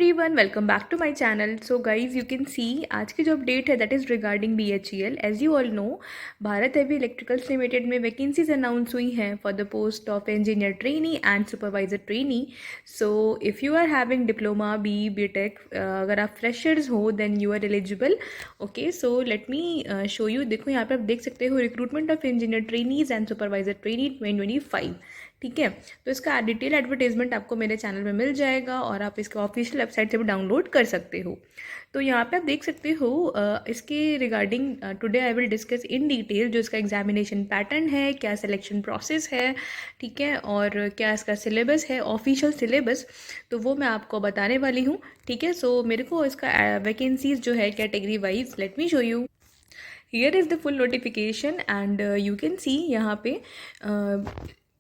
Everyone, welcome back to my channel. So guys, you can see आज की जो update है that is regarding BHEL। As you all know, Bharat heavy electricals limited में vacancies announce हुई हैं for the post of engineer trainee and supervisor trainee. So if you are having diploma BTech, अगर आप freshers हो then you are eligible. Okay, so let me show you. देखो यहाँ पे आप देख सकते हो recruitment of engineer trainees and supervisor trainee 2025। ठीक है, तो इसका डिटेल एडवर्टाइजमेंट आपको मेरे चैनल में मिल जाएगा और आप इसके ऑफिशियल वेबसाइट से भी डाउनलोड कर सकते हो। तो यहाँ पे आप देख सकते हो इसके regarding today I will discuss in detail जो इसका एग्जामिनेशन पैटर्न है, क्या सिलेक्शन प्रोसेस है, ठीक है, और क्या इसका सिलेबस है, ऑफिशियल सिलेबस, तो वो मैं आपको बताने वाली हूँ। ठीक है, सो मेरे को इसका वैकेंसीज जो है category wise, late me show you. Here is the full notification and you can see यहाँ पे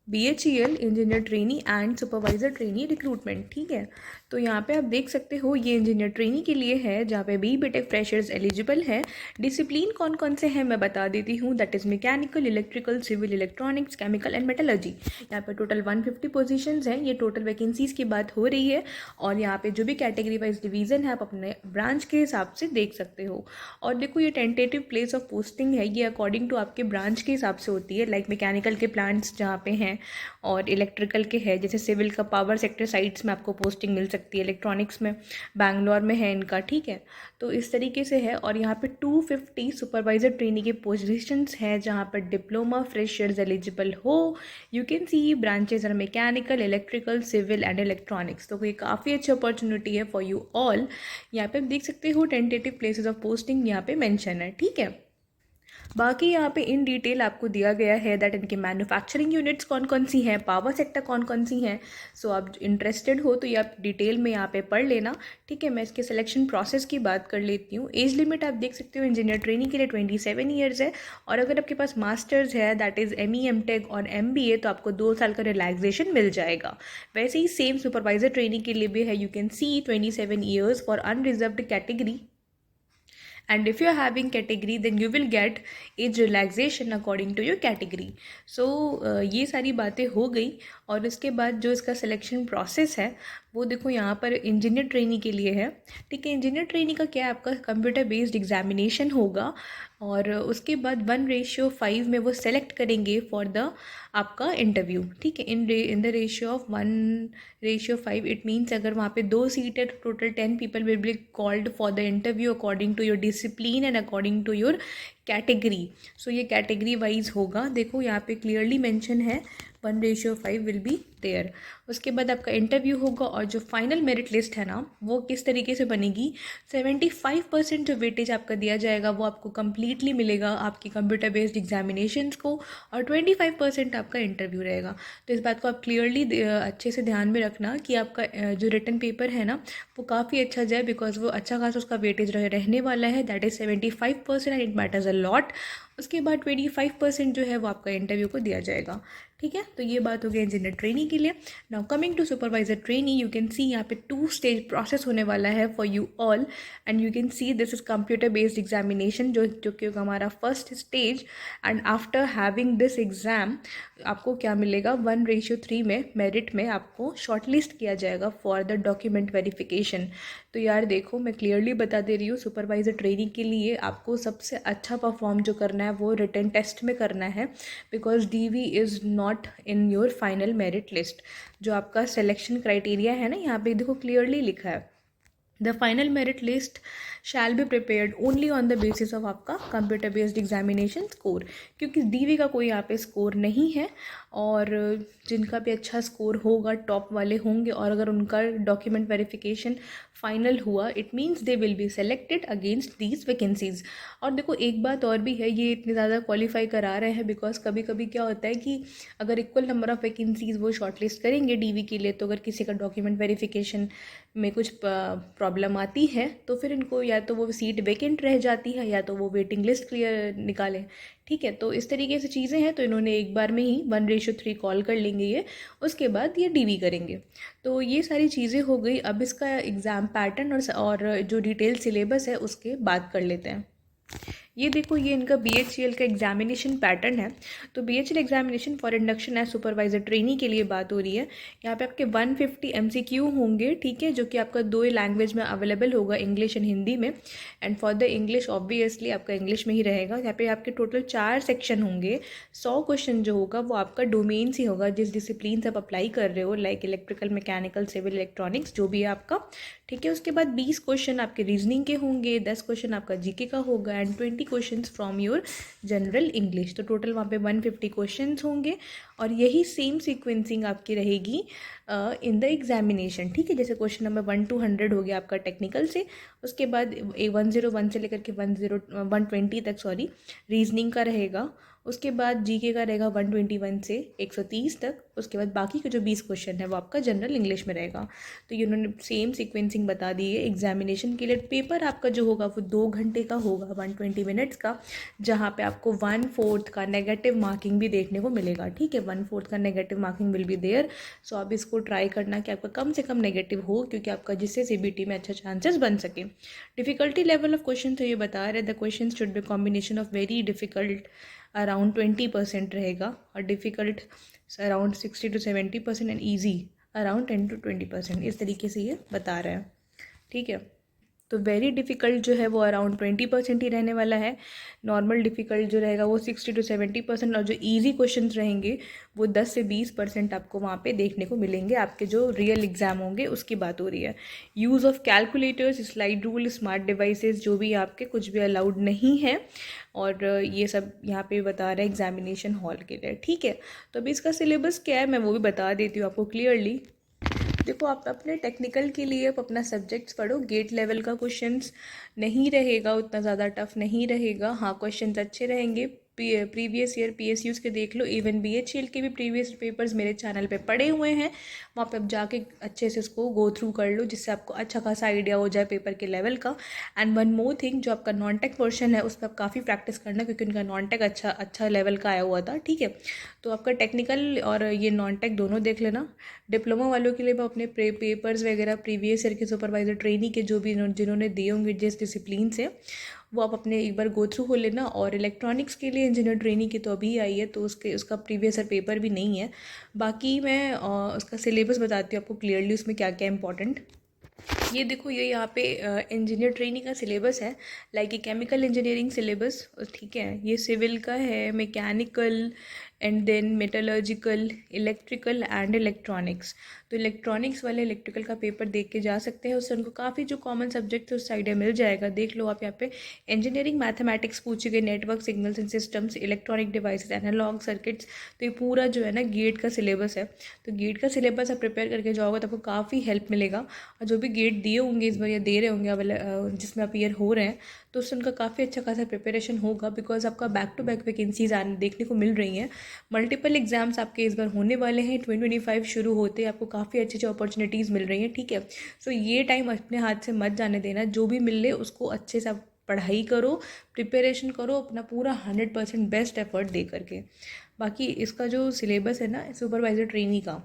BHEL engineer trainee and supervisor trainee recruitment. ठीक है, तो यहाँ पे आप देख सकते हो ये इंजीनियर ट्रेनी के लिए है जहाँ पे BTech फ्रेशर्स एलिजिबल है। डिसिप्लिन कौन कौन से हैं मैं बता देती हूँ, that is mechanical, electrical, civil, electronics, chemical and metallurgy. यहाँ पे टोटल 150 पोजीशंस हैं। ये टोटल वैकेंसीज़ की बात हो रही है और यहाँ पे जो भी कैटेगरी वाइज डिवीज़न है आप अपने ब्रांच के हिसाब से देख सकते हो। और देखो ये टेंटेटिव प्लेस ऑफ पोस्टिंग है, ये अकॉर्डिंग टू आपके ब्रांच के हिसाब से होती है। लाइक मैकेनिकल के प्लांट्स जहाँ पे हैं और इलेक्ट्रिकल के है, जैसे सिविल का पावर सेक्टर साइट्स में आपको पोस्टिंग मिल सकती है, इलेक्ट्रॉनिक्स में बैंगलोर में है इनका। ठीक है, तो इस तरीके से है। और यहाँ पे 250 सुपरवाइजर ट्रेनी के पोजीशंस हैं जहाँ पर डिप्लोमा फ्रेशर्स एलिजिबल हो। You can see branches are mechanical, electrical, civil and electronics. तो ये काफ़ी अच्छी अपॉर्चुनिटी है फॉर यू ऑल। यहाँ पे आप देख सकते हो टेंटेटिव प्लेसेस ऑफ पोस्टिंग यहाँ पे मेंशन है। ठीक है, बाकी यहाँ पे इन डिटेल आपको दिया गया है दैट इनके मैन्युफैक्चरिंग यूनिट्स कौन कौन सी हैं, पावर सेक्टर कौन कौन सी हैं। सो आप इंटरेस्टेड हो तो ये आप डिटेल में यहाँ पे पढ़ लेना। ठीक है, मैं इसके सिलेक्शन प्रोसेस की बात कर लेती हूँ। एज लिमिट आप देख सकते हो इंजीनियर ट्रेनिंग के लिए 27 ईयर्स है और अगर आपके पास मास्टर्स है दैट इज़ ME MTech और MBA तो आपको 2 साल का रिलैक्सेशन मिल जाएगा। वैसे ही सेम सुपरवाइजर ट्रेनिंग के लिए भी है। You can C 27 years for unreserved category and if you are having category then you will get age relaxation according to your category. So ये सारी बातें हो गई और इसके बाद जो इसका सिलेक्शन प्रोसेस है वो देखो यहाँ पर इंजीनियर ट्रेनी के लिए है। ठीक है, इंजीनियर ट्रेनी का क्या है, आपका कंप्यूटर बेस्ड एग्जामिनेशन होगा और उसके बाद 1:5 में वो सेलेक्ट करेंगे फॉर द आपका इंटरव्यू। ठीक है, in the ratio of 1:5 it means अगर वहाँ पे 2 सीट है total 10 people will be called for the interview according to your discipline and according to your category. So ये कैटेगरी वाइज होगा। देखो यहाँ पे क्लियरली मेंशन है 1:5 विल बी देयर। उसके बाद आपका इंटरव्यू होगा और जो फाइनल मेरिट लिस्ट है ना वो किस तरीके से बनेगी, 75% जो वेटेज आपका दिया जाएगा वो आपको कम्प्लीटली मिलेगा आपकी कंप्यूटर बेस्ड एग्जामिनेशंस को और 25% आपका इंटरव्यू रहेगा। तो इस बात को आप क्लियरली अच्छे से ध्यान में रखना कि आपका जो रिटन पेपर है ना वो काफ़ी अच्छा जाए बिकॉज वो अच्छा खासा उसका वेटेज रहने वाला है, that is 75% and it matters a lot. उसके बाद 25% जो है वो आपका इंटरव्यू को दिया जाएगा। ठीक है, तो ये बात हो गई इंजीनियर ट्रेनी के लिए। Now coming to supervisor trainee, you can see यहाँ पे 2 स्टेज प्रोसेस होने वाला है for you all and you can see this is computer based examination जो कि हमारा first stage. And after having this exam आपको क्या मिलेगा, 1:3 में मेरिट में आपको शॉर्टलिस्ट किया जाएगा फॉर द डॉक्यूमेंट वेरिफिकेशन। तो यार देखो मैं क्लियरली बता दे रही हूँ, सुपरवाइजर ट्रेनिंग के लिए आपको सबसे अच्छा परफॉर्म जो करना है वो रिटन टेस्ट में करना है because DV is not in your final merit list. जो आपका सिलेक्शन क्राइटेरिया है ना यहाँ पे देखो क्लियरली लिखा है, the final merit list shall be prepared only on the basis of आपका कंप्यूटर बेस्ड एग्जामिनेशन स्कोर, क्योंकि DV का कोई यहाँ पे स्कोर नहीं है और जिनका भी अच्छा स्कोर होगा टॉप वाले होंगे और अगर उनका डॉक्यूमेंट वेरिफिकेशन फाइनल हुआ it means they will be selected against these vacancies. और देखो एक बात और भी है, ये इतने ज़्यादा क्वालिफाई करा रहे हैं बिकॉज कभी कभी क्या होता है कि अगर इक्वल नंबर ऑफ वैकेंसीज वो शॉर्टलिस्ट करेंगे DV के लिए तो अगर किसी का डॉक्यूमेंट वेरिफिकेशन में कुछ प्रॉब्लम आती है तो फिर इनको या तो वो सीट वैकेंट रह जाती है या तो वो वेटिंग लिस्ट क्लियर निकालें। ठीक है, तो इस तरीके से चीज़ें हैं तो इन्होंने एक बार में ही 1:3 कॉल कर लेंगे ये, उसके बाद ये DV करेंगे। तो ये सारी चीज़ें हो गई। अब इसका एग्ज़ाम पैटर्न और जो डिटेल सिलेबस है उसके बात कर लेते हैं। ये देखो, ये इनका BHEL का एग्जामिनेशन पैटर्न है। तो BHEL examination for induction as supervisor trainee के लिए बात हो रही है। यहाँ पे आपके 150 MCQ होंगे, ठीक है, जो कि आपका 2 लैंग्वेज में अवेलेबल होगा, इंग्लिश एंड हिंदी में। And for the English obviously आपका इंग्लिश में ही रहेगा। यहाँ पे आपके टोटल 4 सेक्शन होंगे। 100 क्वेश्चन जो होगा वो आपका डोमेन ही होगा, जिस डिसिप्लिन से आप अप्लाई कर रहे हो, like electrical, mechanical, civil, electronics, जो भी है आपका, ठीक है। उसके बाद 20 क्वेश्चन आपके रीजनिंग के होंगे, 10 क्वेश्चन आपका जीके का होगा and 20 question from your general English. तो टोटल वहाँ पे 150 क्वेश्चन होंगे और यही सेम सीक्वेंसिंग आपकी रहेगी इन द एग्जामिनेशन, ठीक है। जैसे क्वेश्चन नंबर 1 to 100 हो गया आपका टेक्निकल से, उसके बाद 101 से लेकर के 120 तक रीजनिंग का रहेगा। उसके बाद जीके का रहेगा 121 से 130 तक। उसके बाद बाकी के जो 20 क्वेश्चन है वो आपका जनरल इंग्लिश में रहेगा। तो ये उन्होंने सेम सीक्वेंसिंग बता दी है। एग्जामिनेशन के लिए पेपर आपका जो होगा वो 2 घंटे का होगा, 120 मिनट्स का, जहाँ पे आपको 1/4 का नेगेटिव मार्किंग भी देखने को मिलेगा, ठीक है। 1/4 का negative marking will be there. So आप इसको ट्राई करना कि आपका कम से कम नेगेटिव हो, क्योंकि आपका जिससे CBT में अच्छा चांसेस बन सके। डिफिकल्टी लेवल ऑफ क्वेश्चन तो ये बता रहे, the question should be combination of very difficult around 20% रहेगा, और difficult around 60 to 70% and easy around 10 to 20%। इस तरीके से ये बता रहा है, ठीक है। तो वेरी डिफ़िकल्ट जो है वो अराउंड 20% ही रहने वाला है। नॉर्मल डिफ़िकल्ट जो रहेगा वो 60 to 70%, और जो इजी क्वेश्चंस रहेंगे वो 10 से 20% आपको वहाँ पे देखने को मिलेंगे। आपके जो रियल एग्ज़ाम होंगे उसकी बात हो रही है। Use of calculators, slide rule, smart devices जो भी आपके कुछ भी अलाउड नहीं है, और ये सब यहाँ पे बता रहे हैं एग्जामिनेशन हॉल के लिए, ठीक है। तो अभी इसका सिलेबस क्या है मैं वो भी बता देती हूँ आपको क्लियरली। देखो, आप अपने टेक्निकल के लिए आप अपना सब्जेक्ट्स पढ़ो। गेट लेवल का क्वेश्चंस नहीं रहेगा, उतना ज़्यादा टफ नहीं रहेगा। हाँ, क्वेश्चंस अच्छे रहेंगे। प्रीवियस ईयर PSUs के देख लो, इवन BHEL के भी प्रीवियस पेपर्स मेरे चैनल पे पड़े हुए हैं। वहाँ पे आप जाके अच्छे से उसको गो थ्रू कर लो, जिससे आपको अच्छा खासा आइडिया हो जाए पेपर के लेवल का। एंड वन मोर थिंग, जो आपका नॉन टेक पोर्शन है उस पर आप काफ़ी प्रैक्टिस करना, क्योंकि उनका नॉन टेक अच्छा लेवल का आया हुआ था, ठीक है। तो आपका टेक्निकल और ये नॉन टेक दोनों देख लेना। डिप्लोमा वालों के लिए मैं अपने पेपर्स वगैरह प्रीवियस ईयर के सुपरवाइजर ट्रेनी के जो भी जिन्होंने दिए होंगे जिस डिसिप्लिन से, वो आप अपने एक बार गो थ्रू हो लेना। और इलेक्ट्रॉनिक्स के लिए इंजीनियर ट्रेनी की तो अभी आई है, तो उसका प्रीवियस ईयर पेपर भी नहीं है। बाकी मैं उसका सिलेबस बताती हूँ आपको क्लियरली, उसमें क्या क्या इंपॉर्टेंट। ये देखो, ये यहाँ पे इंजीनियर ट्रेनिंग का सिलेबस है, लाइक ये केमिकल इंजीनियरिंग सिलेबस, ठीक है। ये सिविल का है, mechanical and then metallurgical, electrical and electronics. तो इलेक्ट्रॉनिक्स वाले इलेक्ट्रिकल का पेपर देख के जा सकते हैं, उससे उनको काफ़ी जो कॉमन सब्जेक्ट है उससे आइडिया मिल जाएगा। देख लो आप यहाँ पे इंजीनियरिंग मैथमेटिक्स पूछे गए, network, signals and systems, electronic devices, analog circuits. तो ये पूरा जो है ना गेट का सिलेबस है। तो गेट का सिलेबस आप प्रिपेयर करके जाओगे तो आपको काफ़ी हेल्प मिलेगा। और जो भी गेट दिए होंगे इस बार या दे रहे होंगे जिसमें आप ईयर हो रहे हैं, तो उससे उनका काफ़ी अच्छा खासा प्रिपरेशन होगा, बिकॉज आपका बैक टू बैक वैकेंसीज आने देखने को मिल रही हैं। मल्टीपल एग्जाम्स आपके इस बार होने वाले हैं। 2025 शुरू होते आपको काफ़ी अच्छी अच्छी अपॉर्चुनिटीज़ मिल रही हैं, ठीक है। सो ये टाइम अपने हाथ से मत जाने देना। जो भी मिल ले उसको अच्छे से आप पढ़ाई करो, प्रिपरेशन करो, अपना पूरा 100% बेस्ट एफर्ट दे करके। बाकी इसका जो सिलेबस है ना सुपरवाइजर ट्रेनी का,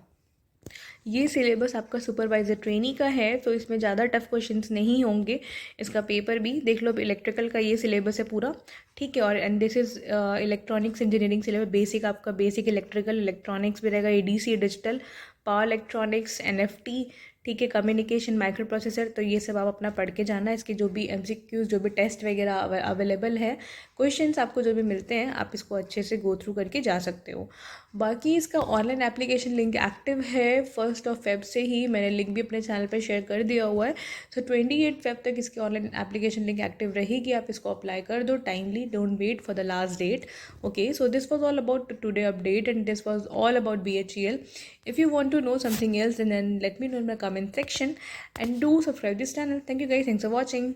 ये सिलेबस आपका सुपरवाइजर ट्रेनी का है, तो इसमें ज़्यादा टफ क्वेश्चंस नहीं होंगे। इसका पेपर भी देख लो, इलेक्ट्रिकल का ये सिलेबस है पूरा, ठीक है। और and this is electronics engineering syllabus. Basic आपका बेसिक इलेक्ट्रिकल, इलेक्ट्रॉनिक्स भी रहेगा, ADC digital, power electronics, NFT, ठीक है, कम्युनिकेशन, माइक्रो प्रोसेसर। तो ये सब आप अपना पढ़ के जाना। इसके जो भी MCQs, जो भी टेस्ट वगैरह अवेलेबल है, क्वेश्चंस आपको जो भी मिलते हैं, आप इसको अच्छे से गो थ्रू करके जा सकते हो। बाकी इसका ऑनलाइन एप्लीकेशन लिंक एक्टिव है 1 Feb से ही। मैंने लिंक भी अपने चैनल पर शेयर कर दिया हुआ है। सो 28 Feb तक इसकी ऑनलाइन एप्लीकेशन लिंक एक्टिव रहेगी। आप इसको अप्लाई कर दो timely, don't wait for the last date. Okay, so this was all about today update and this was all about BHEL. If you want to know something else, then let me know in my comment section and do subscribe this channel. Thank you guys. Thanks for watching.